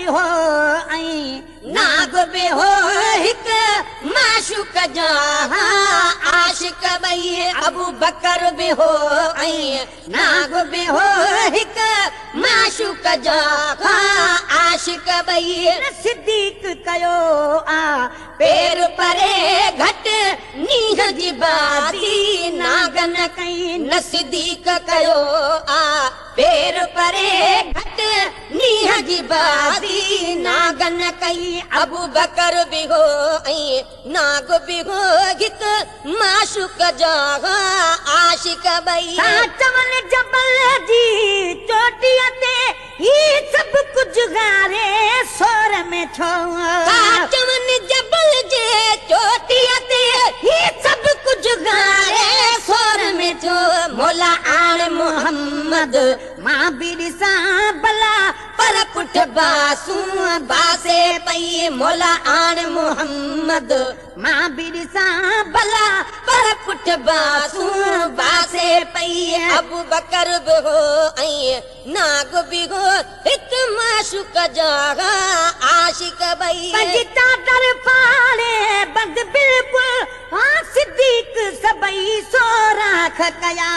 हो ऐं नाग बि हो हिकु माशूक जा आशिक ॿई अबू बकर बि हो ऐं नाग बि हो हिकु माशूक जा आशिक ॿई सिद्दीक कयो आ पेर परे घटि नींह जी बाती नागन कई न सिद्दीक कयो आ पेर परे घटि नींह जी बाती नागन कई अबू बकर बि हो ऐं नाग बि हो हिकु माशूक जा आशिक ॿई चवनि जबल जी चोटीअ ते ही सभु कुझु गारे सोर में छो चवनि जबल जे चोटीअ ते ही सभु कुझु गारे सोर में छो मोला आण मोहम्मद मां बि ॾिसां भला पर पुठ बासूं बासे पई मोला आण मोहम्मद मां बि ॾिसां भला पर पुठ बासूं बासे पई अबू बकर बि हो ऐं नाग बि हो हिकु माशूक जा आशिक ॿई चादर फाड़े बंद बिल्कुल सिद्दीक सभई सोराख कया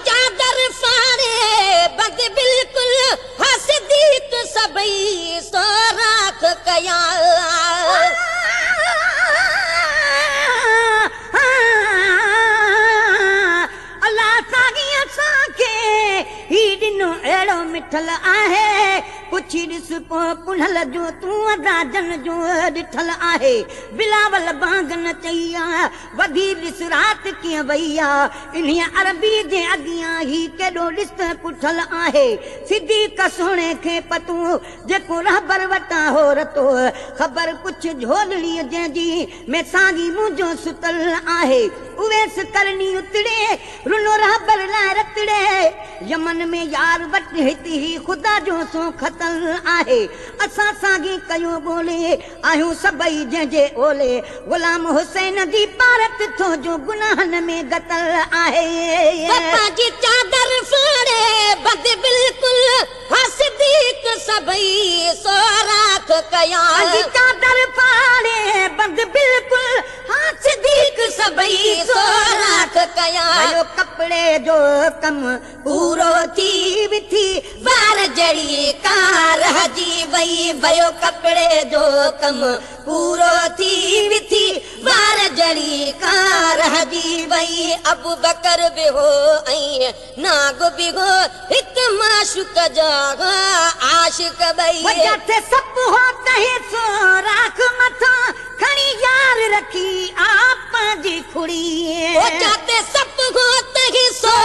चादर फाड़े बंद बिल्कुल सिद्दीक सभई सोराख कया अल्लाह साईं असांखे ही ॾिनो अहिड़ो मिठल आहे पुछी ॾिस पोइ पुनल जो तूं अदाजन जो ॾिठल आहे बिलावल बांगन चई आ वधी ॾिस राति कीअं वई आ इन्हीअ अरबी जे अॻियां ही केॾो ॾिस पुठल आहे सिद्दीक सोणे खे पतू जेको रहबर वटां हो रतो ख़बर कुझु झोलड़ीअ जंहिंजी में साॻी मुंहिंजो सुतल आहे उवेस करणी उतड़े रुनो रहबर लाइ रतड़े यमन में यार वट हिते ही ख़ुदा जो सो खतल आहे असां साॻी कयो बोले आहियूं सभई जंहिंजे ओले गुलाम हुसैन जी पारत थो जो गुनाहन में गतल आहे पप्पा जी चादर फाड़े बद बिल्कुल सिद्दीक सभई सोराख कया चादर फाड़े बद बिल्कुल सिद्दीक सभई सोराख कया कपड़े जो कम पूरो थी विथी बार जड़ी कार हजी वई भयो कपड़े जो कम पूरो थी विथी बार जड़ी कार हजी वई अबू बकर बि हो ऐं नाग बि हो हिकु माशूक जा आशिक ॿई जिथे सप हो तहे सो राख मथा खणी यार रखी आप जी खुड़ी जिथे सप हो तहे सो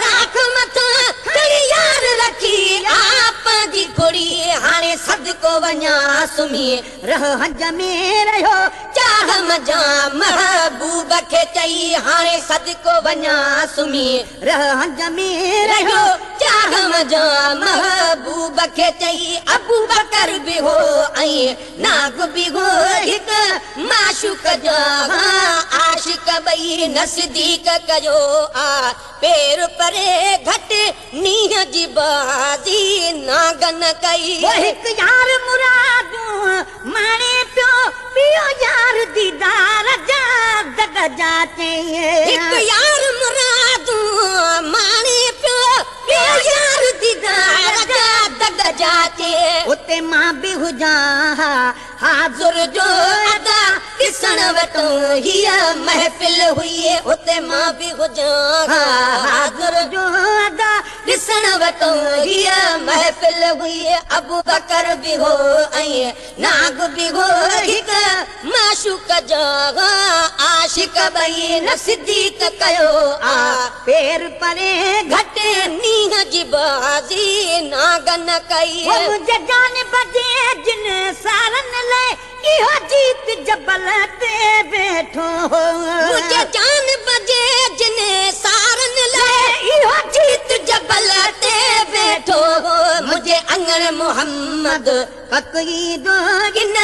राख मथा खणी यार रखी आप जी खुड़ी हाणे सदको वञा सुम्ही रह हज में रहियो चाह मजा महबूब खे चई हाणे सदको वञा सुम्ही रह हज में रहियो चाह मजा महबूब खे चई अबू बकर बि हो ऐं नाग बि हो हिकु माशूक जा आशिक ॿई न सिद्दीक कयो आ पेर परे घटि नींह जी बाज़ी नागन कई हिकु यार मुरादूं माणे पियो ॿियो यार दीदार जा दग जाचे हिकु यार मुरादूं माणे पियो ॿियो यार दीदार जा दग जाचे उते मां बि हुजां हाज़ुर जो अदा ॾिसण वटो हीअ महफ़िल हुई उते मां बि हुजां हाज़ुर जो अदा ॾिसण वटो हीअ महफ़िल हुई अबू बकर बि हो ऐं नाग बि हो हिकु माशूक जा आशिक ॿई न सिद्दीक कयो आ पेर परे घटि नींह जी बाज़ी नागन कई मुंहिंजे जान बजे जिन सारन लाइ इहो जीत जबल ते वेठो मुंहिंजे जान बजे जिन सारन लाइ इहो जीत जबल ते वेठो मुंहिंजे अंगण मोहम्मद पकई दो गिन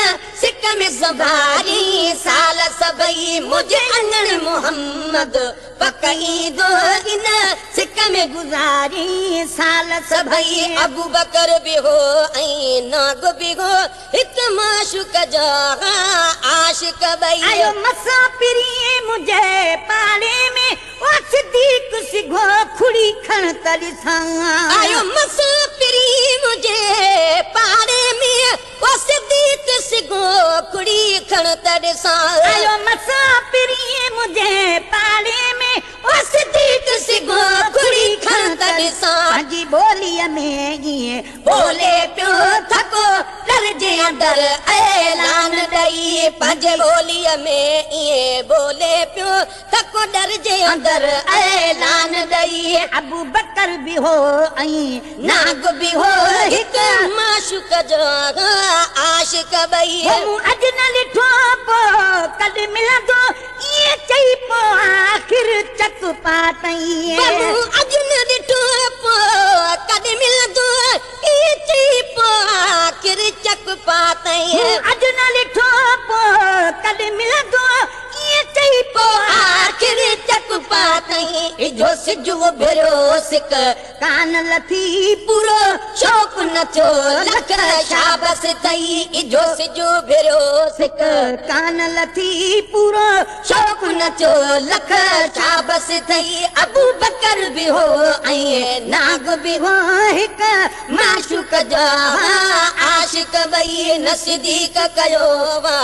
सिक में सवारी साल सभई मुंहिंजे अंगण मोहम्मद पकई दो गिन सिक में गुज़ारी साल सभई अबू बकर बि हो ऐं नाग बि हो हिक माशूक जा आशिक ॿई आयो मसापिरी मुंहिंजे पाड़े में ओ सिद्दीक सिघो खुड़ी खण त ॾिसां आयो मसापिरी मुंहिंजे पाड़े में ओ सिद्दीक सिघो खुड़ी खण त ॾिसां आयो मसापिरी मुंहिंजे पाड़े में ओ सिद्दीक सिघो खुड़ी खण त ॾिसां पंहिंजी ॿोलीअ में ईअं बोले पियो थको डर जे अंदर ऐलान ॾई पंहिंजे ॿोलीअ में ईअं बोले पियो थको डर जे अंदर ऐलान ॾई अबू बकर बि हो ऐं नाग बि हो हिकु माशूक जो आशिक ॿई मूं अॼु न ॾिठो पोइ कॾहिं मिलंदो ईअं चई पोइ आख़िर चक पातई बबू अॼु न ॾिठो पोइ कॾहिं मिलंदो ईअं चई पोइ आख़िर चक पातई अॼु न ॾिठो पोइ कॾहिं मिलंदो ईअं चई पोइ आख़िर चक पातई इजो सिजु उभिरियो सिक कान लथी पूरो शौक़ न थियो लख शाबस अथई इजो सिजु उभिरियो सिक कान लथी पूरो शौक़ न थियो लख शाबस अथई अबू बकर बि हो ऐं नाग बि हो हिकु माशूक जा आशिक ॿई न सिद्दीक कयो वा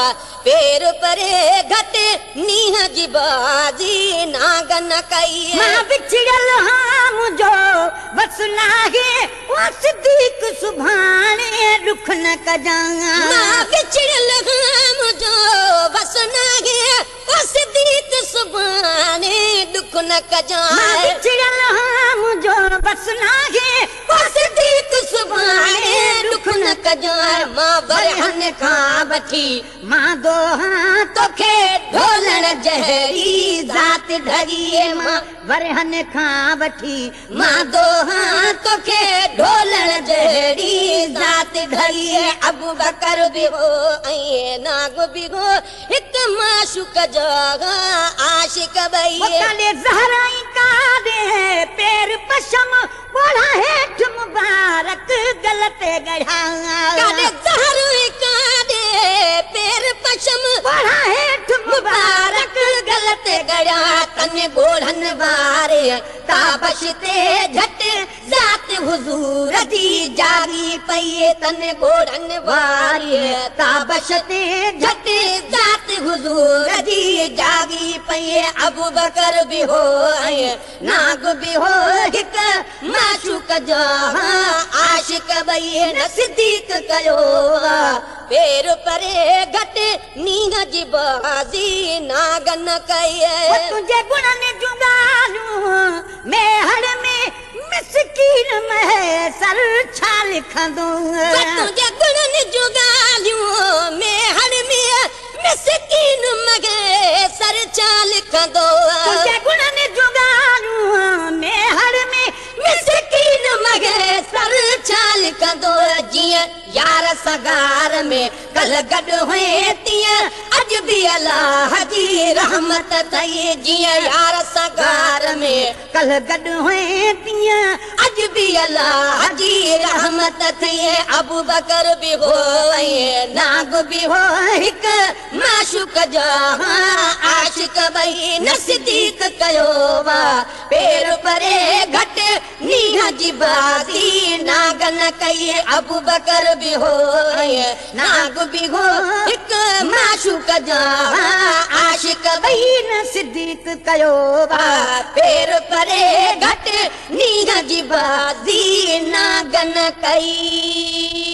पेर परे घटि नीह जी बाज़ी नाग न कई मां विछड़ियल हा मुंहिंजो बस नाहे ओ सिद्दीक सुभाणे ॾुख न कजां मां विछड़ियल हा मुंहिंजो बस नाहे ओ सिद्दीक सुभाणे ॾुख न कजां मां विछड़ियल हा मुंहिंजो बस नाहे ओ सिद्दीक सुभाणे ॾुख न कजां मां बरहन खां वठी मां दोहा तोखे ढोलण जहरी ज़ात ढरी मां वरहन खां वठी मां दोहा तोखे ढोलण जहरी ज़ात ढरी अबू बकर बि हो ऐं नाग बि हो हिकु माशूक जो आशिक ॿई काले ज़हराई काले पेर पशम बोला हेठ मुबारक गलते गढ़ा काले ज़हराई काले पेर पशम बोला हेठ मुबारक गलते गढ़ा तने गोढ़न वारे ताबश ते झट ज़ात हुजूर जी जागी पई तने गोढ़न वारे ताबश ते झट ज़ात हुजूर जी जागी पई अबू बकर बि हो ऐं नाग बि हो हिकु माशूक जो आशिक ॿई न सिद्दीक कयो पेर परे घटि नींग जी बाज़ी नाग न कई तुंहिंजे गुणनि जूं ॻाल्हियूं मेहड़ में मिसकीन में सर छा लिखंदो तुंहिंजे गुणनि जूं ॻाल्हियूं मेहड़ में मिसकीन मगे सर छा लिखंदो तुंहिंजे गुणनि जूं ॻाल्हियूं मेहड़ में मिसकीन मगे सर छा लिखंदो जीअं यार सगार में कल गॾु हुए तीअं अॼु बि अलाह जी रहमत अथई जीअं यार सगार में कल गॾु हुए तीअं अॼु बि अलाह जी रहमत अथई अबू बकर बि हो ऐं नाग बि हो हिकु माशूक जो आशिक ॿई न सिद्दीक कयो वा पेर परे घटि नीह जी बाज़ी नाग न कई अबू बकर बि हो ऐं नाग बि हो हिकु माशूक जो आशिक ॿई न सिद्दीक कयो वा पेर परे घटि नीह जी बाज़ी नाग न कई